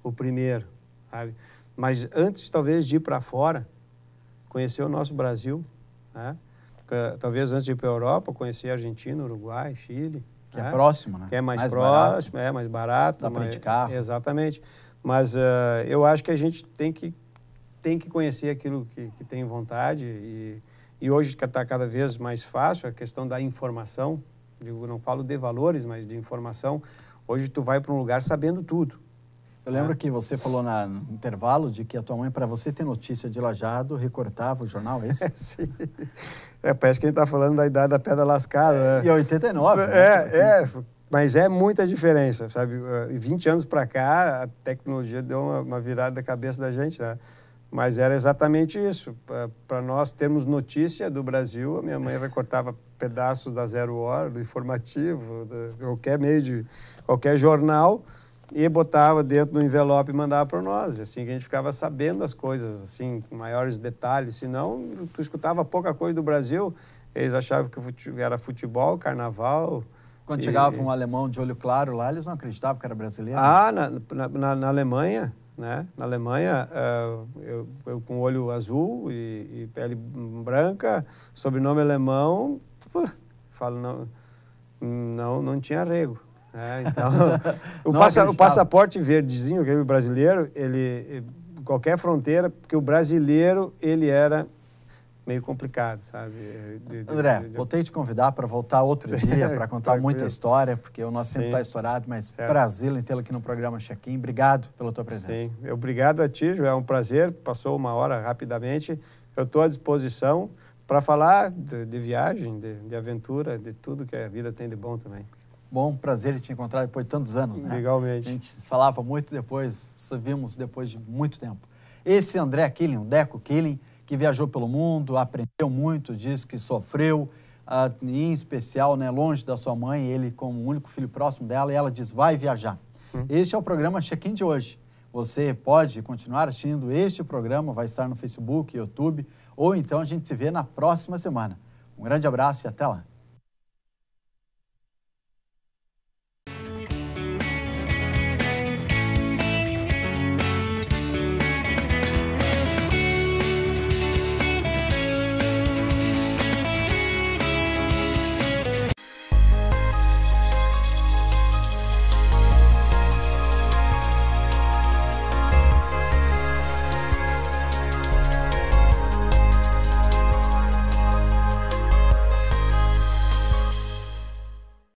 o primeiro, sabe? Mas antes, talvez, de ir para fora, conhecer o nosso Brasil, né? Talvez antes de ir para a Europa, conhecer a Argentina, Uruguai, Chile. Que é próximo, né? Que é mais próximo, barato. Mais barato. Dá para ir de carro. Exatamente. Mas eu acho que a gente tem que conhecer aquilo que tem vontade e hoje que está cada vez mais fácil a questão da informação. Eu não falo de valores, mas de informação. Hoje tu vai para um lugar sabendo tudo. Eu lembro que você falou no intervalo de que a tua mãe, para você ter notícia de Lajeado, recortava o jornal, é isso? Sim. Parece que a gente está falando da idade da pedra lascada. Né? E 89, né? Mas é muita diferença, sabe? 20 anos para cá, a tecnologia deu uma virada da cabeça da gente, né? Mas era exatamente isso. Para nós termos notícia do Brasil, a minha mãe recortava pedaços da Zero Hora, do informativo, de qualquer meio de qualquer jornal, e botava dentro do envelope e mandava para nós. Assim que a gente ficava sabendo as coisas, assim, com maiores detalhes. Senão, tu escutava pouca coisa do Brasil, eles achavam que era futebol, carnaval. Quando chegava um alemão de olho claro lá, eles não acreditavam que era brasileiro? Na Alemanha, né? Na Alemanha, eu com olho azul e pele branca, sobrenome alemão, falo, não tinha arrego. Então, o passaporte verdezinho, que é o brasileiro, qualquer fronteira, porque o brasileiro, ele era meio complicado, sabe? André, voltei a te convidar para voltar outro dia, para contar muita história, porque o nosso tempo está estourado, mas prazer em tê-lo aqui no programa Check-in. Obrigado pela tua presença. Sim, obrigado a ti, Joel, é um prazer, passou uma hora rapidamente, eu estou à disposição para falar de viagem, de aventura, de tudo que a vida tem de bom também. Bom, prazer em te encontrar depois de tantos anos, né? Igualmente. A gente falava muito depois, vimos depois de muito tempo. Esse André Killing, o Deco Killing, que viajou pelo mundo, aprendeu muito, diz que sofreu, em especial, né, longe da sua mãe, ele como o único filho próximo dela, e ela diz, vai viajar. Este é o programa Check-in de hoje. Você pode continuar assistindo este programa, vai estar no Facebook, YouTube, ou então a gente se vê na próxima semana. Um grande abraço e até lá.